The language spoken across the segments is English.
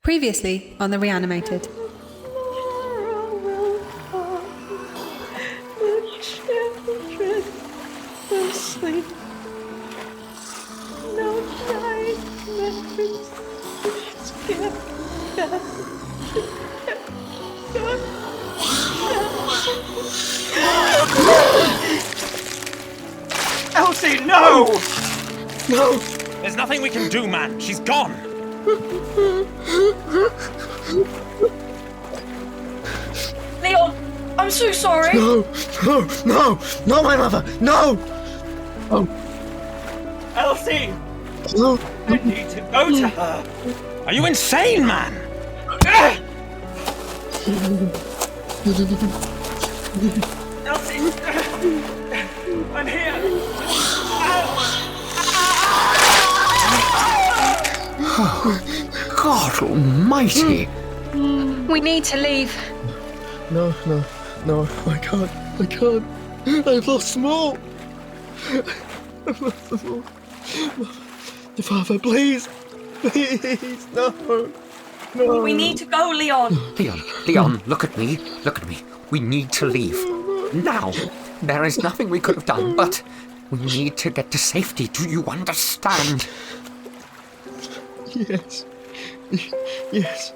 Previously on the Reanimated. The children asleep. No nightmares. Elsie, no! No! There's nothing we can do, man. She's gone. Leon, I'm so sorry. No! Not my mother! No! Oh. Elsie! No! I need to go to her. Are you insane, man? Elsie! I'm here! God almighty! We need to leave. No, I can't. I've lost them all. Father, please, no. We need to go, Leon. Leon, look at me. We need to leave. Now. There is nothing we could have done, but we need to get to safety. Do you understand? Yes.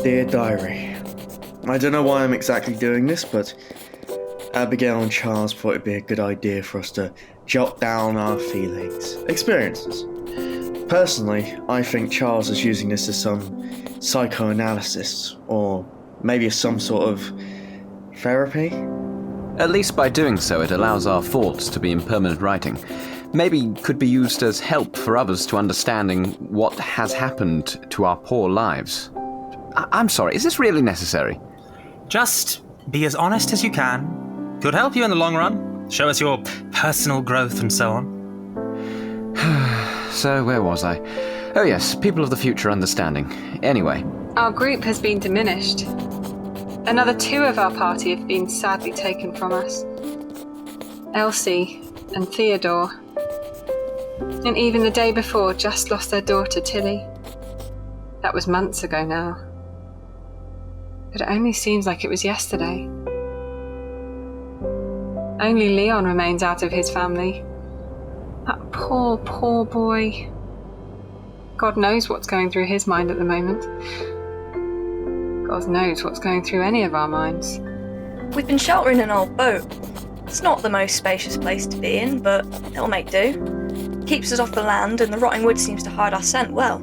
Dear Diary, I don't know why I'm exactly doing this, but Abigail and Charles thought it'd be a good idea for us to jot down our feelings, experiences. Personally, I think Charles is using this as some psychoanalysis, or maybe as some sort of therapy. At least by doing so, it allows our thoughts to be in permanent writing. Maybe could be used as help for others to understanding what has happened to our poor lives. I'm sorry, is this really necessary? Just be as honest as you can. Could help you in the long run. Show us your personal growth and so on. So, where was I? Oh yes, people of the future understanding. Anyway. Our group has been diminished. Another 2 of our party have been sadly taken from us. Elsie and Theodore. And even the day before, just lost their daughter, Tillie. That was months ago now. But it only seems like it was yesterday. Only Leon remains out of his family. That poor boy. God knows what's going through his mind at the moment. God knows what's going through any of our minds. We've been sheltering an old boat. It's not the most spacious place to be in, but it'll make do. Keeps us off the land, and the rotting wood seems to hide our scent well.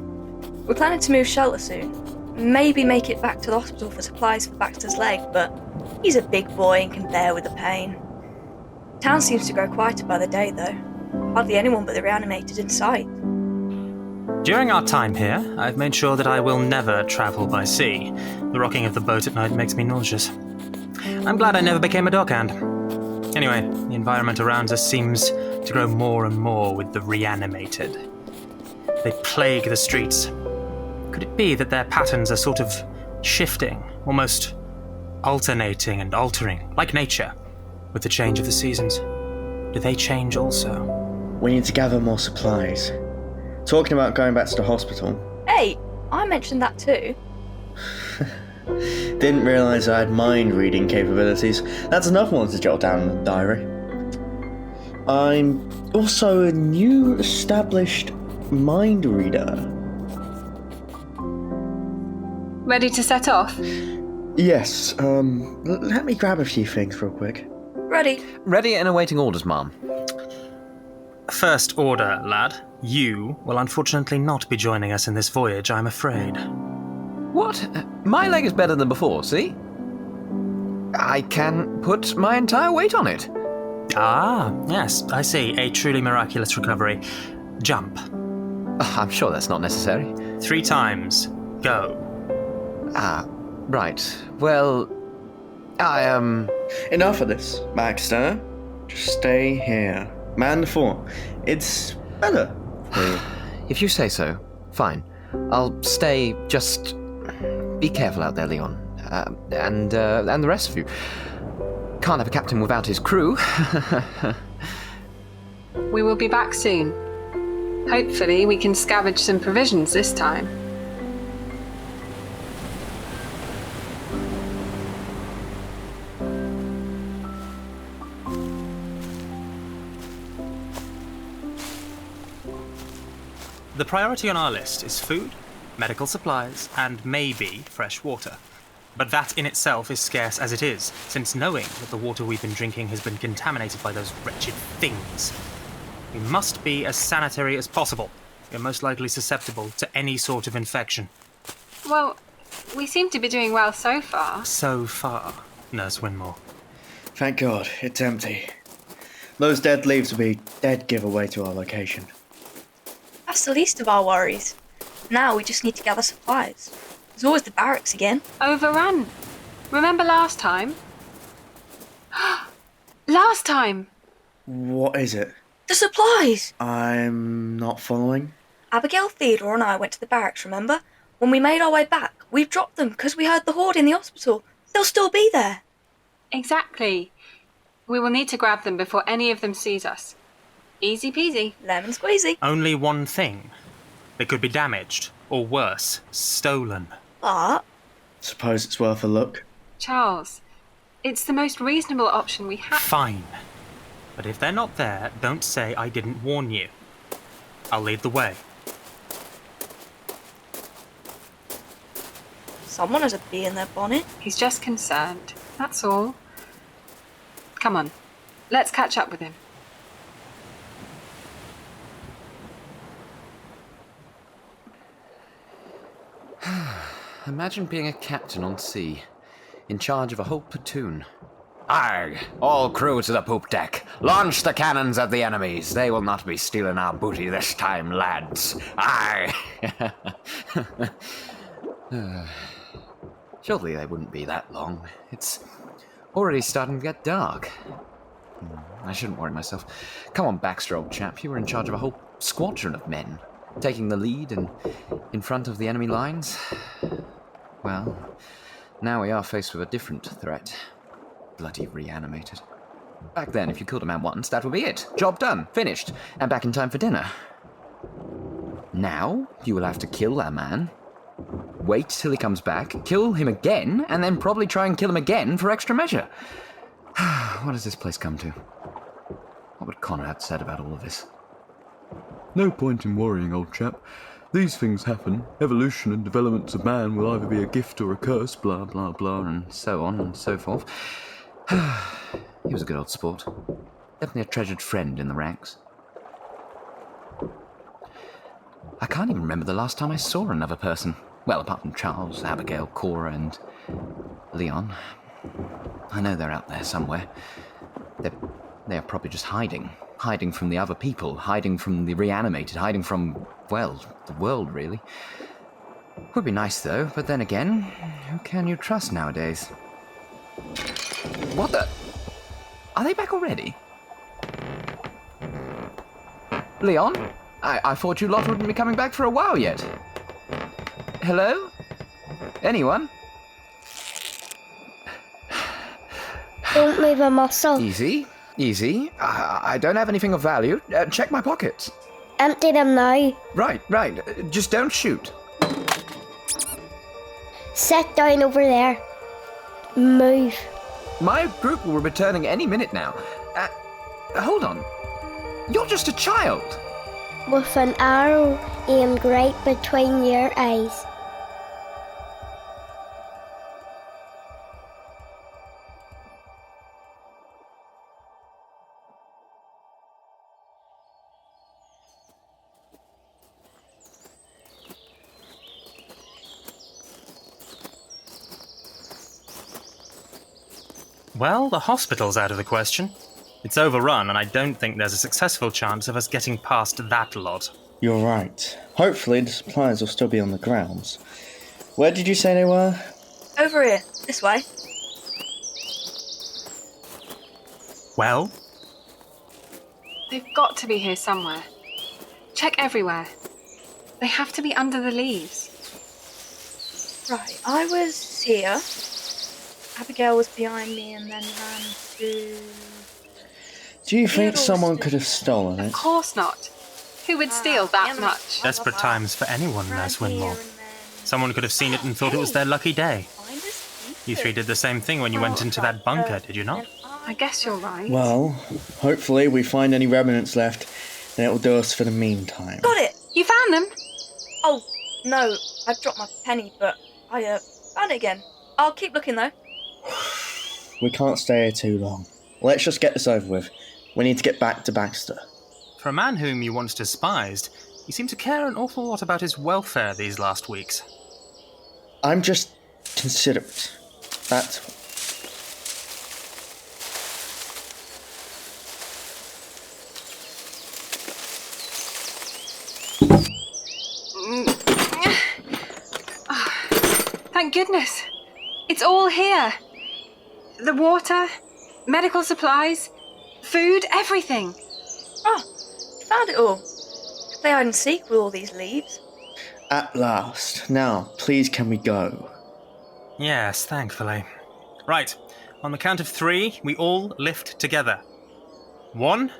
We're planning to move shelter soon. Maybe make it back to the hospital for supplies for Baxter's leg, but he's a big boy and can bear with the pain. Town seems to grow quieter by the day, though. Hardly anyone but the Reanimated in sight. During our time here, I've made sure that I will never travel by sea. The rocking of the boat at night makes me nauseous. I'm glad I never became a dockhand. Anyway, the environment around us seems to grow more and more with the Reanimated. They plague the streets. Could it be that their patterns are sort of shifting, almost alternating and altering, like nature, with the change of the seasons? Do they change also? We need to gather more supplies. Talking about going back to the hospital. Hey, I mentioned that too. Didn't realise I had mind-reading capabilities. That's another one to jot down in the diary. I'm also a new established mind reader. Ready to set off? Yes, let me grab a few things real quick. Ready. Ready and awaiting orders, ma'am. First order, lad. You will unfortunately not be joining us in this voyage, I'm afraid. What? My leg is better than before, see? I can put my entire weight on it. Ah, yes, I see. A truly miraculous recovery. Jump. I'm sure that's not necessary. 3 times. Go. Ah, right. Well, Enough of this, Baxter. Just stay here. Man the fort. It's better for you. If you say so, fine. I'll stay. Just be careful out there, Leon. And the rest of you. Can't have a captain without his crew. We will be back soon. Hopefully we can scavenge some provisions this time. The priority on our list is food, medical supplies, and maybe fresh water. But that in itself is scarce as it is, since knowing that the water we've been drinking has been contaminated by those wretched things. We must be as sanitary as possible. We're most likely susceptible to any sort of infection. Well, we seem to be doing well so far. So far, Nurse Winmore. Thank God, it's empty. Those dead leaves will be dead giveaway to our location. That's the least of our worries. Now we just need to gather supplies. There's always the barracks again. Overrun. Remember last time? Last time! What is it? The supplies! I'm not following. Abigail, Theodore and I went to the barracks, remember? When we made our way back, we've dropped them because we heard the horde in the hospital. They'll still be there. Exactly. We will need to grab them before any of them sees us. Easy peasy. Lemon squeezy. Only one thing. They could be damaged, or worse, stolen. But Suppose it's worth a look. Charles, it's the most reasonable option we have. Fine. But if they're not there, don't say I didn't warn you. I'll lead the way. someone has a bee in their bonnet. He's just concerned, that's all. Come on, let's catch up with him. Imagine being a captain on sea, in charge of a whole platoon. Aye, all crew to the poop deck. Launch the cannons at the enemies. They will not be stealing our booty this time, lads. Aye. Surely they wouldn't be that long. It's already starting to get dark. I shouldn't worry myself. Come on, Baxter, old chap. You were in charge of a whole squadron of men, taking the lead and in front of the enemy lines. Well, now we are faced with a different threat. Bloody Reanimated. Back then, if you killed a man once, that would be it. Job done. Finished. And back in time for dinner. Now, you will have to kill that man, wait till he comes back, kill him again, and then probably try and kill him again for extra measure. What has this place come to? What would Connor have said about all of this? No point in worrying, old chap. These things happen. Evolution and developments of man will either be a gift or a curse, blah, blah, blah, and So on and so forth. He was a good old sport. Definitely a treasured friend in the ranks. I can't even remember the last time I saw another person. Well, apart from Charles, Abigail, Cora, and Leon. I know they're out there somewhere. They're probably just hiding. Hiding from the other people, hiding from the Reanimated, hiding from, well, the world, really. Would be nice, though, but then again, who can you trust nowadays? What the? Are they back already? Leon? I thought you lot wouldn't be coming back for a while yet. Hello? Anyone? Don't move a muscle. Easy, easy. I don't have anything of value. Check my pockets. Empty them now. Right. Just don't shoot. Sit down over there. Move. My group will be returning any minute now. Hold on. You're just a child. With an arrow aimed right between your eyes. Well, the hospital's out of the question. It's overrun, and I don't think there's a successful chance of us getting past that lot. You're right. Hopefully the supplies will still be on the grounds. Where did you say they were? Over here, this way. Well? They've got to be here somewhere. Check everywhere. They have to be under the leaves. Right, I was here. Abigail was behind me and then ran through... Do Do you think Theodore someone stood- could have stolen Of it? course not. Who would steal that much? Desperate times for anyone, Nurse Winmore. Someone could have seen it and thought it was their lucky day. You three did the same thing when you went into that bunker, did you not? I guess you're right. Well, hopefully we find any remnants left, and it'll do us for the meantime. Got it! You found them? Oh, no, I dropped my penny, but I found it again. I'll keep looking though. We can't stay here too long. Let's just get this over with. We need to get back to Baxter. For a man whom you once despised, you seem to care an awful lot about his welfare these last weeks. I'm just considerate. That's Thank goodness. It's all here. The water, medical supplies, food, everything. Oh, you found it all. Could play hide and seek with all these leaves. at last. Now, please can we go? Yes, thankfully. Right, on the count of 3, we all lift together. 1,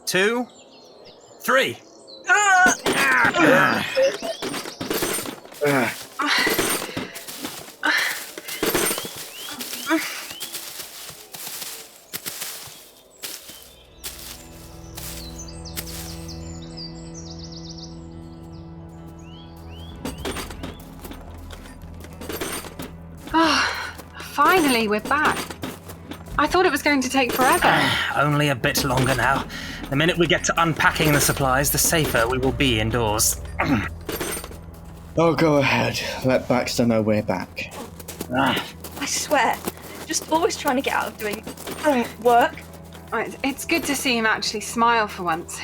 2, 3. Finally, we're back. I thought it was going to take forever. Only a bit longer now. The minute we get to unpacking the supplies, the safer we will be indoors. Oh, go ahead. Let Baxter know we're back. I swear, just always trying to get out of doing work. It's good to see him actually smile for once.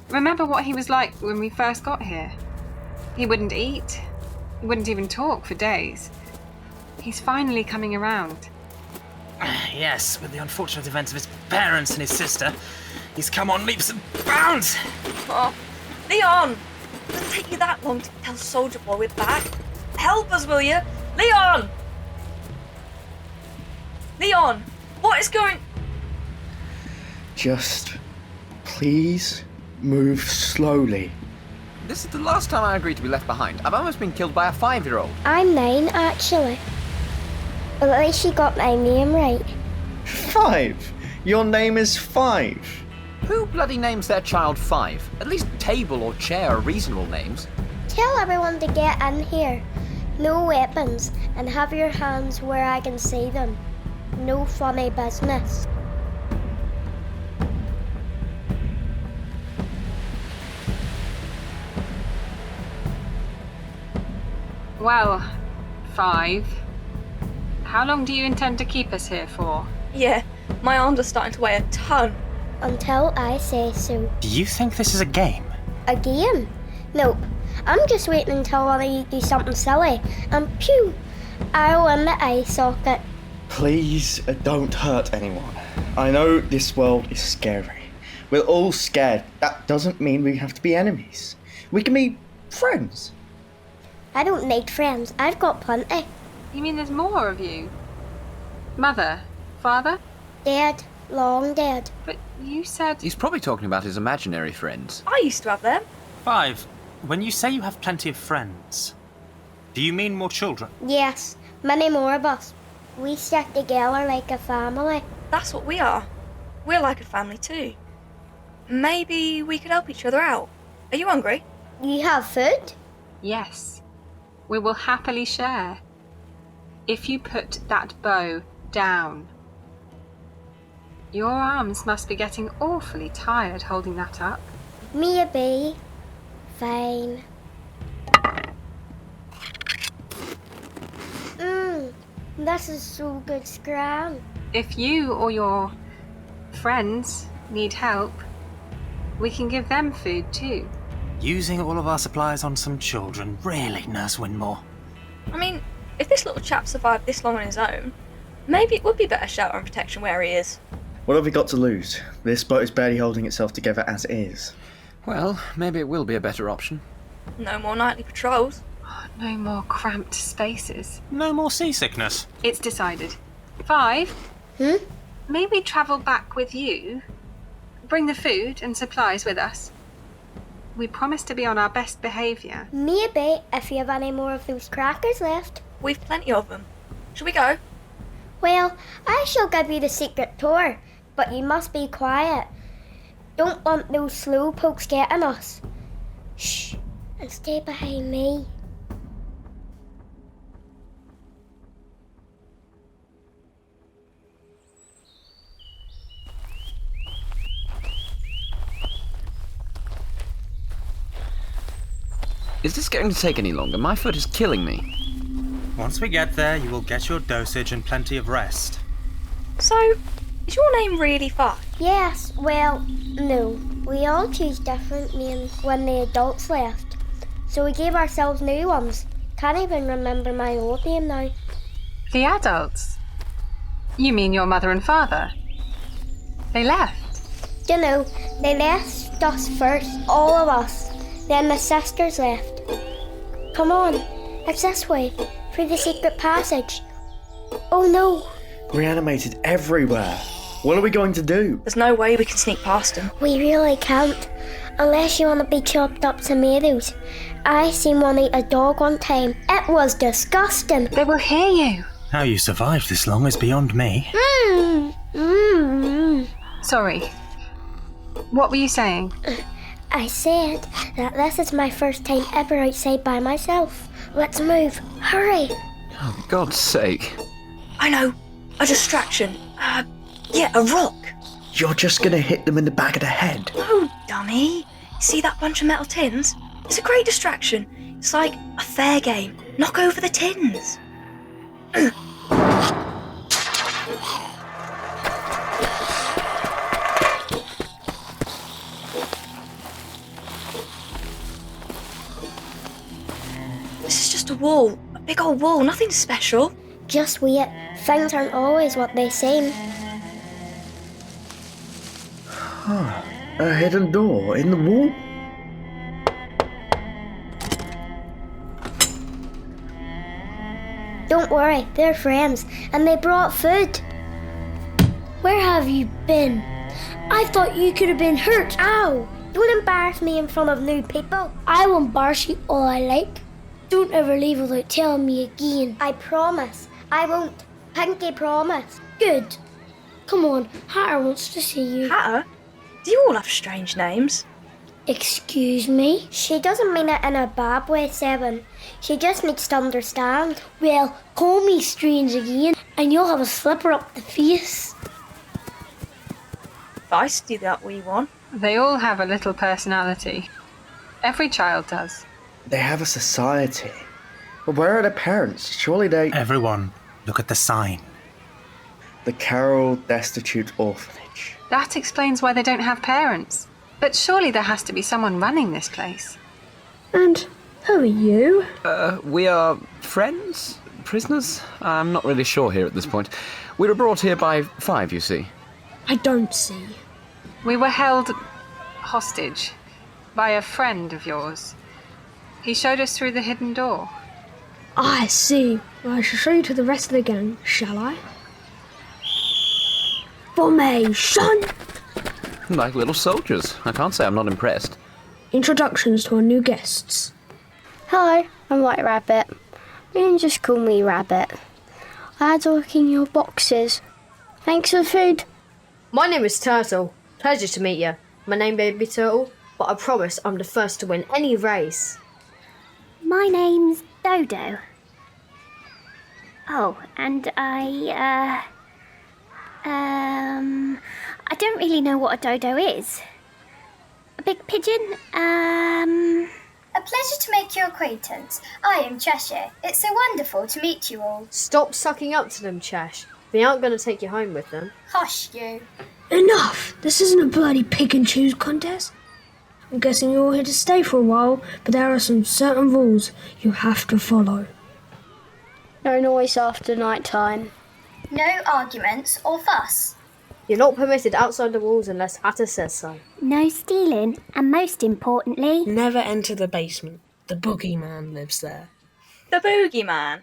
Remember what he was like when we first got here? He wouldn't eat. He wouldn't even talk for days. He's finally coming around. Yes, with the unfortunate events of his parents and his sister, he's come on leaps and bounds. Oh, Leon! It doesn't take you that long to tell Soldier Boy we're back. Help us, will you? Leon! Leon! What is going... Just please move slowly. This is the last time I agreed to be left behind. I've almost been killed by a 5-year-old. I'm 9, actually. But at least you got my name right. 5? Your name is 5. Who bloody names their child 5? At least table or chair are reasonable names. Tell everyone to get in here. No weapons, and have your hands where I can see them. No funny business. Well, 5. How long do you intend to keep us here for? Yeah, my arms are starting to weigh a ton. Until I say so. Do you think this is a game? A game? Nope. I'm just waiting until one of you do something silly, and pew! I'll win the eye socket. Please don't hurt anyone. I know this world is scary. We're all scared. That doesn't mean we have to be enemies. We can be friends. I don't need friends. I've got plenty. You mean there's more of you? Mother? Father? Dead. Long dead. But you said... He's probably talking about his imaginary friends. I used to have them. 5. When you say you have plenty of friends, do you mean more children? Yes, many more of us. We stick together like a family. That's what we are. We're like a family too. Maybe we could help each other out. Are you hungry? You have food? Yes. We will happily share. If you put that bow down. Your arms must be getting awfully tired holding that up. Maybe. Fine. This is so good scram. If you or your friends need help, we can give them food too. Using all of our supplies on some children, really, Nurse Winmore? I mean, if this little chap survived this long on his own, maybe it would be better shelter and protection where he is. What have we got to lose? This boat is barely holding itself together as it is. Well, maybe it will be a better option. No more nightly patrols. No more cramped spaces. No more seasickness. It's decided. 5. maybe travel back with you. Bring the food and supplies with us. We promise to be on our best behaviour. Maybe if you have any more of those crackers left. We've plenty of them. Shall we go? Well, I shall give you the secret tour, but you must be quiet. Don't want those slowpokes getting us. Shh, and stay behind me. Is this going to take any longer? My foot is killing me. Once we get there, you will get your dosage and plenty of rest. So, is your name really Fi? Yes, well, no. We all choose different names when the adults left. So we gave ourselves new ones. Can't even remember my old name now. The adults? You mean your mother and father? They left? You know, they left us first, all of us. Then the sisters left. Come on, it's this way, through the secret passage. Oh no. Reanimated everywhere. What are we going to do? There's no way we can sneak past them. We really can't. Unless you want to be chopped up tomatoes. I seen one eat a dog one time. It was disgusting. They will hear you. How you survived this long is beyond me. Sorry. What were you saying? I said that this is my first time ever outside by myself. Let's move. Hurry. Oh, for God's sake. I know. A distraction. Yeah, a rock. You're just gonna hit them in the back of the head. Oh, dummy. See that bunch of metal tins? It's a great distraction. It's like a fair game. Knock over the tins. This is just a wall. A big old wall. Nothing special. Just wait. Things aren't always what they seem. A hidden door in the wall? Don't worry, they're friends, and they brought food. Where have you been? I thought you could have been hurt. Ow! Don't embarrass me in front of new people. I will embarrass you all I like. Don't ever leave without telling me again. I promise. I won't. Pinky promise. Good. Come on, Hatter wants to see you. Hatter? Do you all have strange names? Excuse me? She doesn't mean it in a bad way, Seven. She just needs to understand. Well, call me strange again, and you'll have a slipper up the face. Feisty, that wee one. They all have a little personality. Every child does. They have a society. But where are their parents? Surely they... Everyone, look at the sign. The Carroll Destitute Orphanage. That explains why they don't have parents. But surely there has to be someone running this place. And who are you? We are friends? Prisoners? I'm not really sure here at this point. We were brought here by 5, you see. I don't see. We were held hostage by a friend of yours. He showed us through the hidden door. I see. Well, I shall show you to the rest of the gang, shall I? Formation! Like little soldiers. I can't say I'm not impressed. Introductions to our new guests. Hello, I'm White Rabbit. You can just call me Rabbit. I had a look in your boxes. Thanks for the food. My name is Turtle. Pleasure to meet you. My name may be Turtle, but I promise I'm the first to win any race. My name's Dodo. Oh, and I don't really know what a dodo is. A big pigeon? A pleasure to make your acquaintance. I am Cheshire. It's so wonderful to meet you all. Stop sucking up to them, Chesh. They aren't going to take you home with them. Hush, you. Enough! This isn't a bloody pick and choose contest. I'm guessing you're all here to stay for a while, but there are some certain rules you have to follow. No noise after night time. No arguments or fuss. You're not permitted outside the walls unless Hatter says so. No stealing, and most importantly... Never enter the basement. The boogeyman lives there. The boogeyman?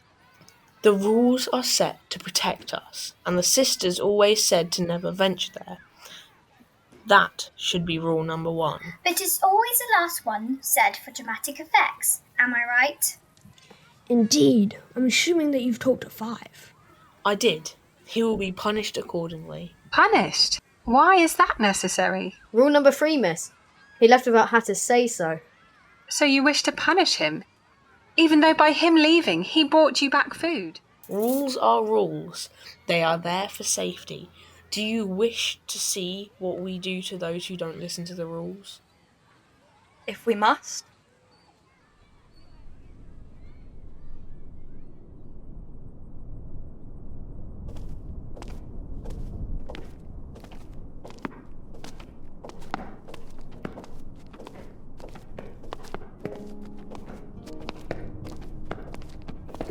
The rules are set to protect us, and the sisters always said to never venture there. That should be rule number 1. But it's always the last one said for dramatic effects. Am I right? Indeed. I'm assuming that you've talked to 5. I did. He will be punished accordingly. Punished? Why is that necessary? Rule number 3, miss. He left without had to say so. So you wish to punish him? Even though by him leaving, he brought you back food? Rules are rules. They are there for safety. Do you wish to see what we do to those who don't listen to the rules? If we must.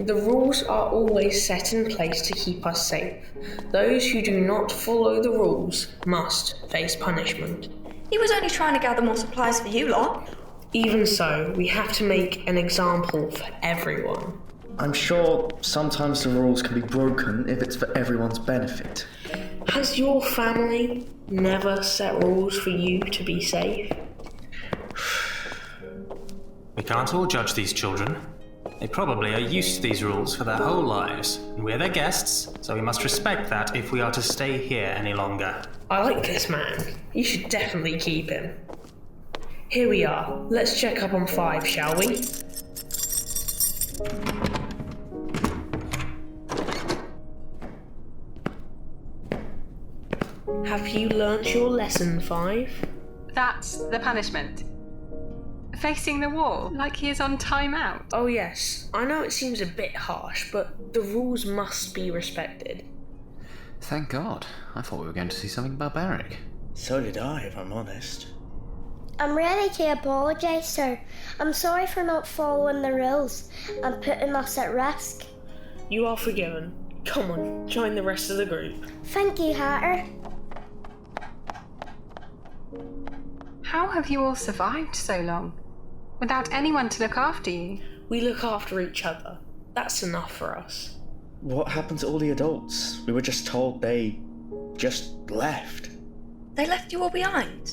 The rules are always set in place to keep us safe. Those who do not follow the rules must face punishment. He was only trying to gather more supplies for you lot. Even so, we have to make an example for everyone. I'm sure sometimes the rules can be broken if it's for everyone's benefit. Has your family never set rules for you to be safe? We can't all judge these children. They probably are used to these rules for their whole lives, and we're their guests, so we must respect that if we are to stay here any longer. I like this man. You should definitely keep him. Here we are. Let's check up on 5, shall we? Have you learnt your lesson, 5? That's the punishment. Facing the wall, like he is on time out. Oh yes, I know it seems a bit harsh, but the rules must be respected. Thank God. I thought we were going to see something barbaric. So did I, if I'm honest. I'm ready to apologise, sir. I'm sorry for not following the rules and putting us at risk. You are forgiven. Come on, join the rest of the group. Thank you, Hatter. How have you all survived so long? Without anyone to look after you? We look after each other. That's enough for us. What happened to all the adults? We were just told they just left. They left you all behind.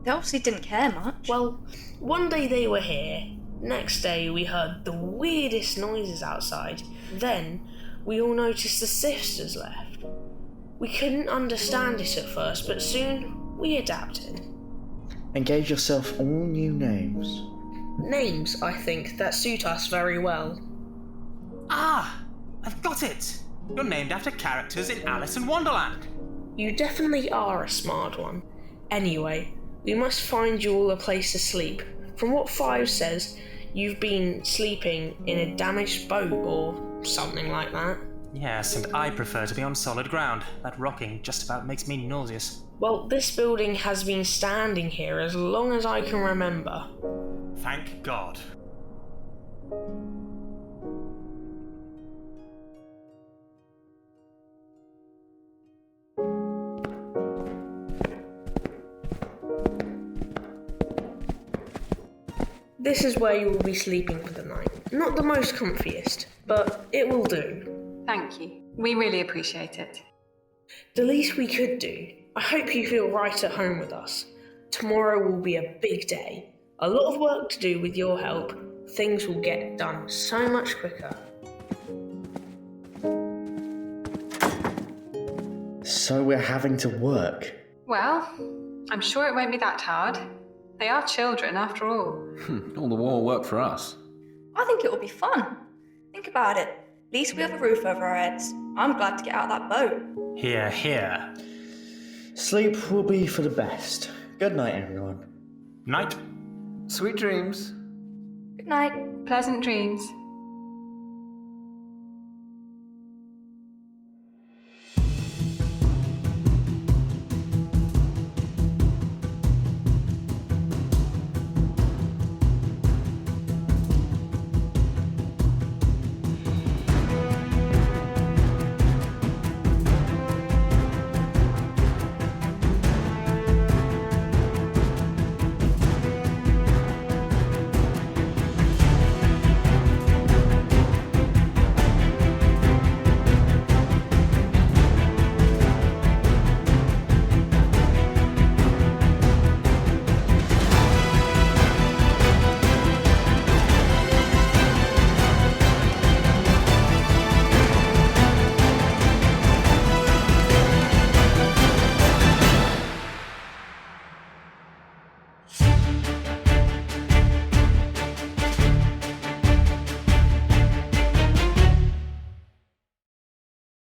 They obviously didn't care much. Well, one day they were here. Next day we heard the weirdest noises outside. Then we all noticed the sisters left. We couldn't understand it at first, but soon we adapted. And gave yourself all new names. Names, I think, that suit us very well. Ah! I've got it! You're named after characters in Alice in Wonderland. You definitely are a smart one. Anyway, we must find you all a place to sleep. From what 5 says, you've been sleeping in a damaged boat or something like that. Yes, and I prefer to be on solid ground. That rocking just about makes me nauseous. Well, this building has been standing here as long as I can remember. Thank God. This is where you will be sleeping for the night. Not the most comfiest, but it will do. Thank you. We really appreciate it. The least we could do. I hope you feel right at home with us. Tomorrow will be a big day. A lot of work to do with your help. Things will get done so much quicker. So we're having to work. Well, I'm sure it won't be that hard. They are children, after all. All the more work for us. I think it will be fun. Think about it. At least we have a roof over our heads. I'm glad to get out of that boat. Hear, hear. Sleep will be for the best. Good night, everyone. Night. Sweet dreams. Good night. Pleasant dreams.